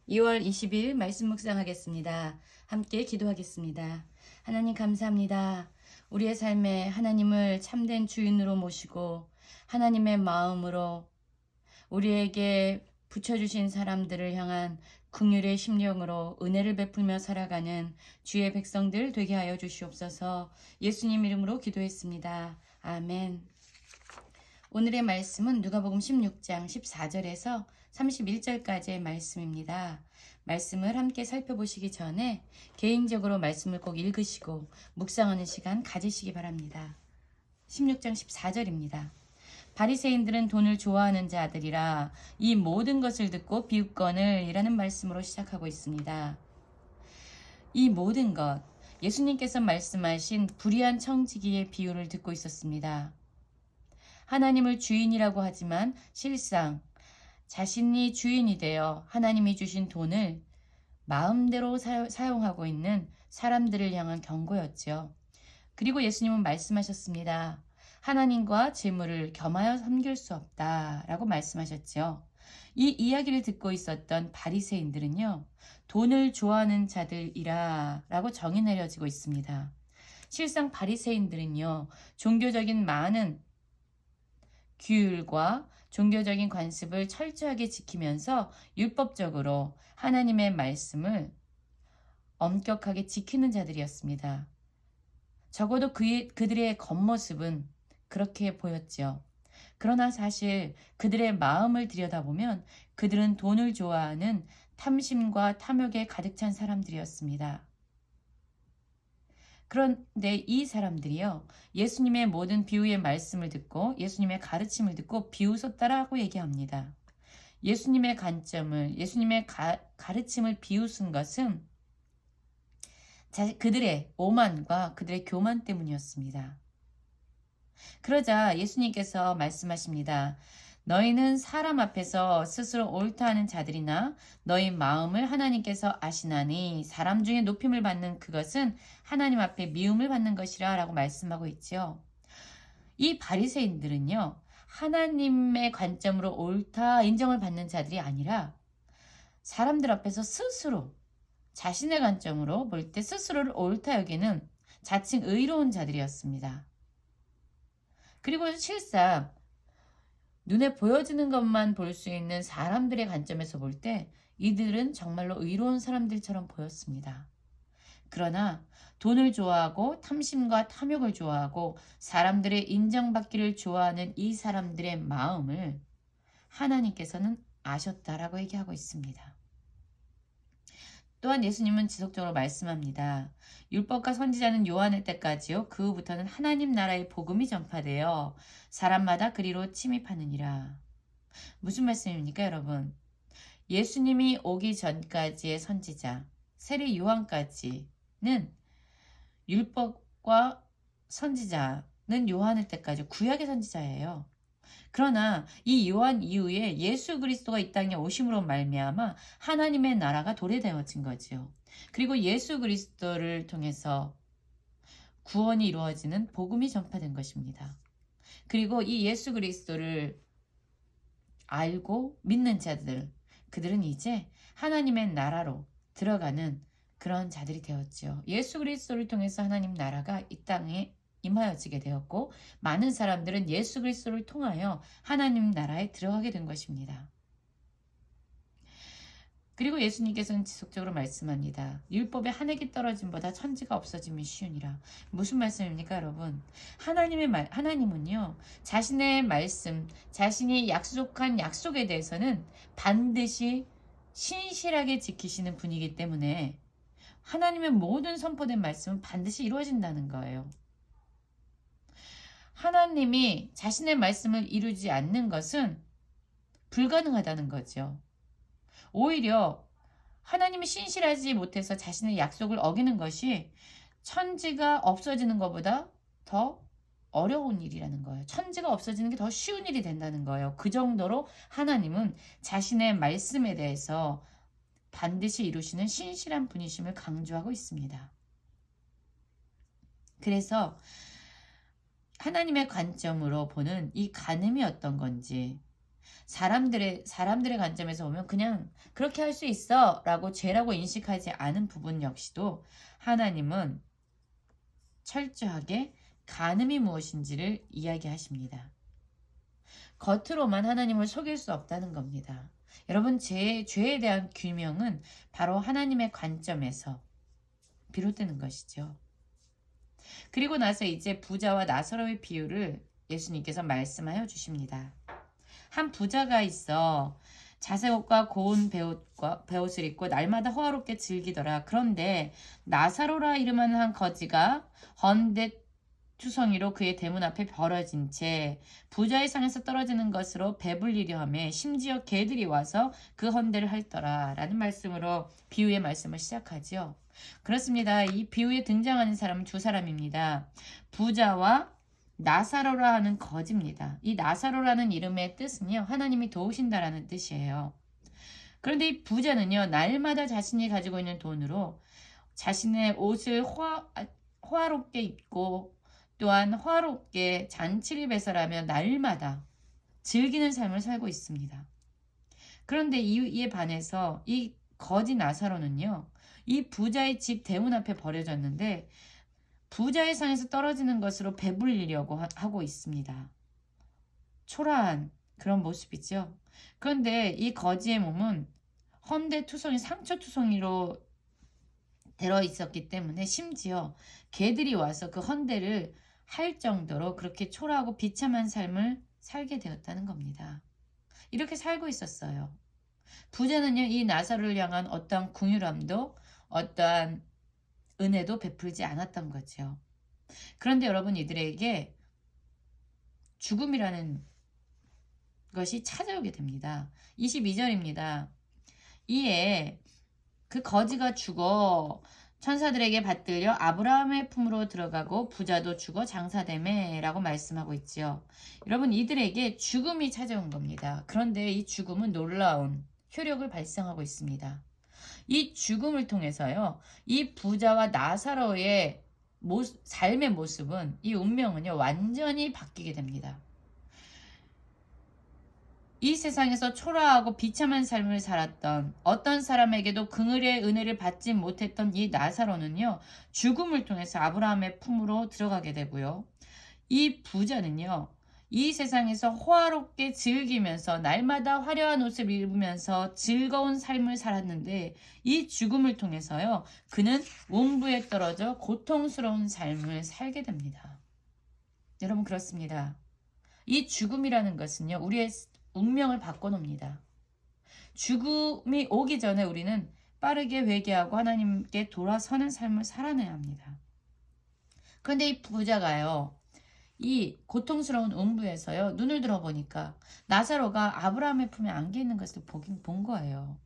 2월 20일 말씀 묵상하겠습니다. 함께 기도하겠습니다. 하나님 감사합니다. 우리의 삶에 하나님을 참된 주인으로 모시고 하나님의 마음으로 우리에게 붙여주신 사람들을 향한 긍휼의 심령으로 은혜를 베풀며 살아가는 주의 백성들 되게 하여 주시옵소서. 예수님 이름으로 기도했습니다. 아멘. 오늘의 말씀은 누가복음 16장 14절에서 31절까지의 말씀입니다. 말씀을 함께 살펴보시기 전에 개인적으로 말씀을 꼭 읽으시고 묵상하는 시간 가지시기 바랍니다. 16장 14절입니다. 바리새인들은 돈을 좋아하는 자들이라 이 모든 것을 듣고 비웃거늘 이라는 말씀으로 시작하고 있습니다. 이 모든 것, 예수님께서 말씀하신 불의한 청지기의 비유를 듣고 있었습니다. 하나님을 주인이라고 하지만 실상 자신이 주인이 되어 하나님이 주신 돈을 마음대로 사용하고 있는 사람들을 향한 경고였죠. 그리고 예수님은 말씀하셨습니다. 하나님과 재물을 겸하여 섬길 수 없다라고 말씀하셨죠. 이 이야기를 듣고 있었던 바리새인들은요, 돈을 좋아하는 자들이라 라고 정의 내려지고 있습니다. 실상 바리새인들은요, 종교적인 많은 규율과 종교적인 관습을 철저하게 지키면서 율법적으로 하나님의 말씀을 엄격하게 지키는 자들이었습니다. 적어도 그들의 겉모습은 그렇게 보였죠. 그러나 사실 그들의 마음을 들여다보면 그들은 돈을 좋아하는 탐심과 탐욕에 가득 찬 사람들이었습니다. 그런데 이 사람들이요, 예수님의 모든 비유의 말씀을 듣고 예수님의 가르침을 듣고 비웃었다라고 얘기합니다. 예수님의 관점을, 예수님의 가르침을 비웃은 것은 그들의 오만과 그들의 교만 때문이었습니다. 그러자 예수님께서 말씀하십니다. 너희는 사람 앞에서 스스로 옳다 하는 자들이나 너희 마음을 하나님께서 아시나니 사람 중에 높임을 받는 그것은 하나님 앞에 미움을 받는 것이라 라고 말씀하고 있죠. 이 바리새인들은요, 하나님의 관점으로 옳다 인정을 받는 자들이 아니라 사람들 앞에서 스스로 자신의 관점으로 볼 때 스스로를 옳다 여기는 자칭 의로운 자들이었습니다. 그리고 실상 눈에 보여지는 것만 볼 수 있는 사람들의 관점에서 볼 때 이들은 정말로 의로운 사람들처럼 보였습니다. 그러나 돈을 좋아하고 탐심과 탐욕을 좋아하고 사람들의 인정받기를 좋아하는 이 사람들의 마음을 하나님께서는 아셨다라고 얘기하고 있습니다. 또한 예수님은 지속적으로 말씀합니다. 율법과 선지자는 요한의 때까지요. 그 후부터는 하나님 나라의 복음이 전파되어 사람마다 그리로 침입하느니라. 무슨 말씀입니까, 여러분? 예수님이 오기 전까지의 선지자, 세례 요한까지는 율법과 선지자는 요한의 때까지 구약의 선지자예요. 그러나 이 요한 이후에 예수 그리스도가 이 땅에 오심으로 말미암아 하나님의 나라가 도래되어진 거지요. 그리고 예수 그리스도를 통해서 구원이 이루어지는 복음이 전파된 것입니다. 그리고 이 예수 그리스도를 알고 믿는 자들, 그들은 이제 하나님의 나라로 들어가는 그런 자들이 되었죠. 예수 그리스도를 통해서 하나님 나라가 이 땅에 임하여지게 되었고 많은 사람들은 예수 그리스도를 통하여 하나님 나라에 들어가게 된 것입니다. 그리고 예수님께서는 지속적으로 말씀합니다. 율법에 한 획이 떨어짐보다 천지가 없어짐이 쉬우니라. 무슨 말씀입니까, 여러분? 하나님은요, 자신의 말씀, 자신이 약속한 약속에 대해서는 반드시 신실하게 지키시는 분이기 때문에 하나님의 모든 선포된 말씀은 반드시 이루어진다는 거예요. 하나님이 자신의 말씀을 이루지 않는 것은 불가능하다는 거죠. 오히려 하나님이 신실하지 못해서 자신의 약속을 어기는 것이 천지가 없어지는 것보다 더 어려운 일이라는 거예요. 천지가 없어지는 게 더 쉬운 일이 된다는 거예요. 그 정도로 하나님은 자신의 말씀에 대해서 반드시 이루시는 신실한 분이심을 강조하고 있습니다. 그래서 하나님의 관점으로 보는 이 간음이 어떤 건지, 사람들의 관점에서 보면 그냥 그렇게 할 수 있어 라고 죄라고 인식하지 않은 부분 역시도 하나님은 철저하게 간음이 무엇인지를 이야기하십니다. 겉으로만 하나님을 속일 수 없다는 겁니다. 여러분, 죄에 대한 규명은 바로 하나님의 관점에서 비롯되는 것이죠. 그리고 나서 이제 부자와 나사로의 비유를 예수님께서 말씀하여 주십니다. 한 부자가 있어 자색옷과 고운 베옷을 입고 날마다 호화롭게 즐기더라. 그런데 나사로라 이름하는 한 거지가 헌데 투성이로 그의 대문 앞에 벌어진 채 부자의 상에서 떨어지는 것으로 배불리려 하며 심지어 개들이 와서 그 헌대를 핥더라 라는 말씀으로 비유의 말씀을 시작하죠. 그렇습니다. 이 비유에 등장하는 사람은 두 사람입니다. 부자와 나사로라 하는 거지입니다. 이 나사로라는 이름의 뜻은요, 하나님이 도우신다라는 뜻이에요. 그런데 이 부자는요, 날마다 자신이 가지고 있는 돈으로 자신의 옷을 호화롭게 입고 또한 화롭게 잔치를 배설하며 날마다 즐기는 삶을 살고 있습니다. 그런데 이에 반해서 이 거지 나사로는요, 이 부자의 집 대문 앞에 버려졌는데 부자의 상에서 떨어지는 것으로 배불리려고 하고 있습니다. 초라한 그런 모습이죠. 그런데 이 거지의 몸은 헌데투성이 상처투성이로 들어 있었기 때문에 심지어 개들이 와서 그 헌대를 할 정도로 그렇게 초라하고 비참한 삶을 살게 되었다는 겁니다. 이렇게 살고 있었어요. 부자는요, 이 나사로를 향한 어떠한 긍휼함도 어떠한 은혜도 베풀지 않았던 거죠. 그런데 여러분, 이들에게 죽음이라는 것이 찾아오게 됩니다. 22절입니다. 이에 그 거지가 죽어 천사들에게 받들려 아브라함의 품으로 들어가고 부자도 죽어 장사되매 라고 말씀하고 있죠. 여러분, 이들에게 죽음이 찾아온 겁니다. 그런데 이 죽음은 놀라운 효력을 발생하고 있습니다. 이 죽음을 통해서요, 이 부자와 나사로의 삶의 모습은, 이 운명은요, 완전히 바뀌게 됩니다. 이 세상에서 초라하고 비참한 삶을 살았던 어떤 사람에게도 긍휼의 은혜를 받지 못했던 이 나사로는요, 죽음을 통해서 아브라함의 품으로 들어가게 되고요. 이 부자는요, 이 세상에서 호화롭게 즐기면서 날마다 화려한 옷을 입으면서 즐거운 삶을 살았는데 이 죽음을 통해서요, 그는 음부에 떨어져 고통스러운 삶을 살게 됩니다. 여러분, 그렇습니다. 이 죽음이라는 것은요, 우리의 운명을 바꿔놓습니다. 죽음이 오기 전에 우리는 빠르게 회개하고 하나님께 돌아서는 삶을 살아내야 합니다. 그런데 이 부자가요, 이 고통스러운 음부에서요, 눈을 들어보니까 나사로가 아브라함의 품에 안겨 있는 것을 본 거예요.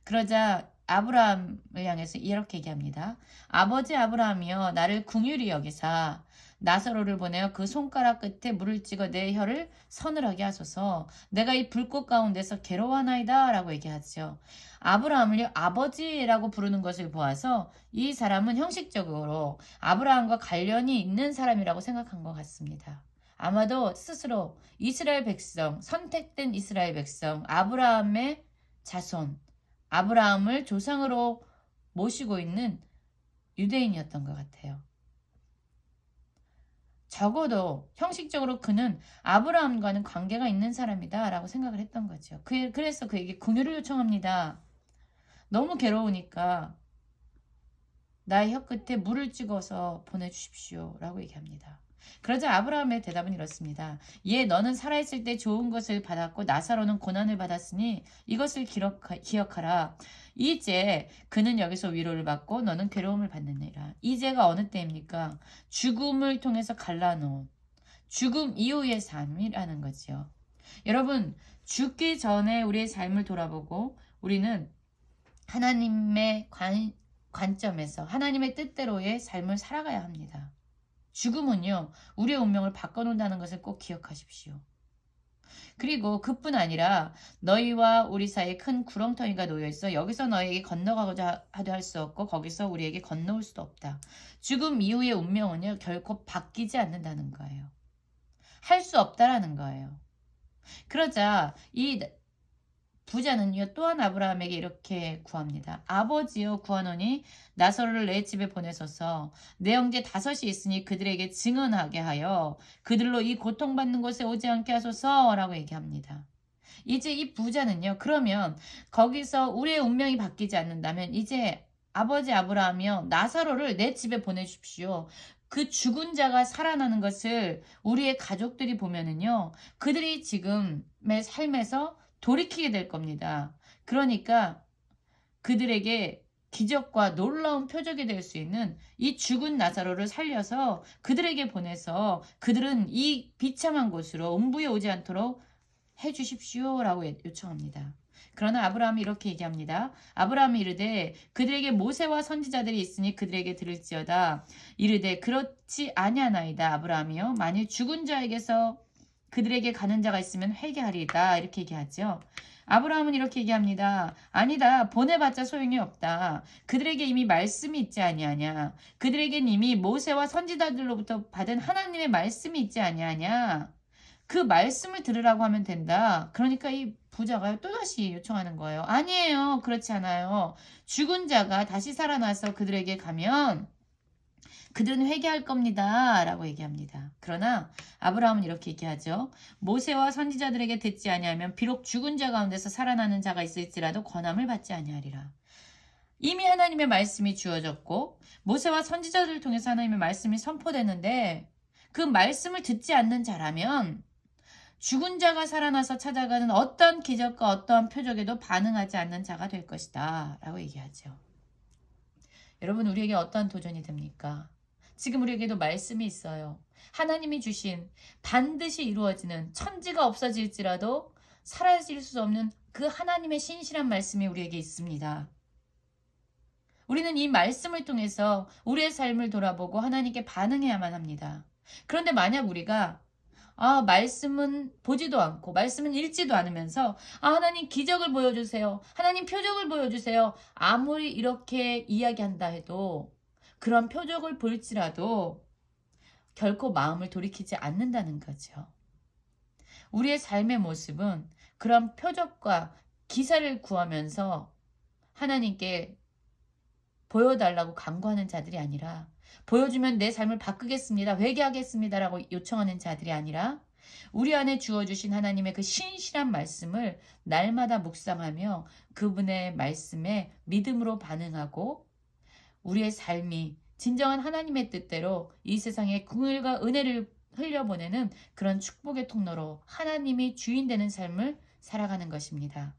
그러자 아브라함을 향해서 이렇게 얘기합니다. 아버지 아브라함이여, 나를 긍휼히 여기사 나사로를 보내어 그 손가락 끝에 물을 찍어 내 혀를 서늘하게 하소서. 내가 이 불꽃 가운데서 괴로워하나이다 라고 얘기하죠. 아브라함을 아버지라고 부르는 것을 보아서 이 사람은 형식적으로 아브라함과 관련이 있는 사람이라고 생각한 것 같습니다. 아마도 스스로 이스라엘 백성, 선택된 이스라엘 백성, 아브라함의 자손, 아브라함을 조상으로 모시고 있는 유대인이었던 것 같아요. 적어도 형식적으로 그는 아브라함과는 관계가 있는 사람이다 라고 생각을 했던 거죠. 그래서 그에게 긍휼을 요청합니다. 너무 괴로우니까 나의 혀 끝에 물을 찍어서 보내주십시오 라고 얘기합니다. 그러자 아브라함의 대답은 이렇습니다. 예, 너는 살아있을 때 좋은 것을 받았고 나사로는 고난을 받았으니 이것을 기억하라. 이제 그는 여기서 위로를 받고 너는 괴로움을 받느니라. 이제가 어느 때입니까? 죽음을 통해서 갈라놓은 죽음 이후의 삶이라는 거지요. 여러분, 죽기 전에 우리의 삶을 돌아보고 우리는 하나님의 관점에서 하나님의 뜻대로의 삶을 살아가야 합니다. 죽음은요, 우리의 운명을 바꿔놓는다는 것을 꼭 기억하십시오. 그리고 그뿐 아니라 너희와 우리 사이에 큰 구렁텅이가 놓여있어 여기서 너희에게 건너가고자 하도 할 수 없고 거기서 우리에게 건너올 수도 없다. 죽음 이후의 운명은요, 결코 바뀌지 않는다는 거예요. 할 수 없다라는 거예요. 그러자 이 부자는요 또한 아브라함에게 이렇게 구합니다. 아버지여 구하노니 나사로를 내 집에 보내소서. 내 형제 5이 있으니 그들에게 증언하게 하여 그들로 이 고통받는 곳에 오지 않게 하소서라고 얘기합니다. 이제 이 부자는요 그러면 거기서 우리의 운명이 바뀌지 않는다면 이제 아버지 아브라함이여 나사로를 내 집에 보내십시오. 그 죽은 자가 살아나는 것을 우리의 가족들이 보면은요 그들이 지금의 삶에서 돌이키게 될 겁니다. 그러니까 그들에게 기적과 놀라운 표적이 될 수 있는 이 죽은 나사로를 살려서 그들에게 보내서 그들은 이 비참한 곳으로 음부에 오지 않도록 해 주십시오라고 요청합니다. 그러나 아브라함이 이렇게 얘기합니다. 아브라함이 이르되 그들에게 모세와 선지자들이 있으니 그들에게 들을지어다. 이르되 그렇지 아니하나이다. 아브라함이요 만일 죽은 자에게서 그들에게 가는 자가 있으면 회개하리이다. 이렇게 얘기하죠. 아브라함은 이렇게 얘기합니다. 아니다. 보내봤자 소용이 없다. 그들에게 이미 말씀이 있지 아니하냐. 그들에겐 이미 모세와 선지자들로부터 받은 하나님의 말씀이 있지 아니하냐. 그 말씀을 들으라고 하면 된다. 그러니까 이 부자가 또다시 요청하는 거예요. 아니에요. 그렇지 않아요. 죽은 자가 다시 살아나서 그들에게 가면 그들은 회개할 겁니다. 라고 얘기합니다. 그러나 아브라함은 이렇게 얘기하죠. 모세와 선지자들에게 듣지 아니하면 비록 죽은 자 가운데서 살아나는 자가 있을지라도 권함을 받지 아니하리라. 이미 하나님의 말씀이 주어졌고 모세와 선지자들을 통해서 하나님의 말씀이 선포되는데 그 말씀을 듣지 않는 자라면 죽은 자가 살아나서 찾아가는 어떤 기적과 어떠한 표적에도 반응하지 않는 자가 될 것이다. 라고 얘기하죠. 여러분 우리에게 어떠한 도전이 됩니까? 지금 우리에게도 말씀이 있어요. 하나님이 주신 반드시 이루어지는 천지가 없어질지라도 사라질 수 없는 그 하나님의 신실한 말씀이 우리에게 있습니다. 우리는 이 말씀을 통해서 우리의 삶을 돌아보고 하나님께 반응해야만 합니다. 그런데 만약 우리가 말씀은 보지도 않고 말씀은 읽지도 않으면서 하나님 기적을 보여주세요. 하나님 표적을 보여주세요. 아무리 이렇게 이야기한다 해도 그런 표적을 볼지라도 결코 마음을 돌이키지 않는다는 거죠. 우리의 삶의 모습은 그런 표적과 기사를 구하면서 하나님께 보여달라고 간구하는 자들이 아니라 보여주면 내 삶을 바꾸겠습니다. 회개하겠습니다라고 요청하는 자들이 아니라 우리 안에 주어주신 하나님의 그 신실한 말씀을 날마다 묵상하며 그분의 말씀에 믿음으로 반응하고 우리의 삶이 진정한 하나님의 뜻대로 이 세상에 긍휼과 은혜를 흘려보내는 그런 축복의 통로로 하나님이 주인 되는 삶을 살아가는 것입니다.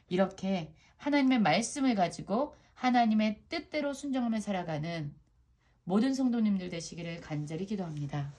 이렇게 하나님의 말씀을 가지고 하나님의 뜻대로 순종하며 살아가는 모든 성도님들 되시기를 간절히 기도합니다.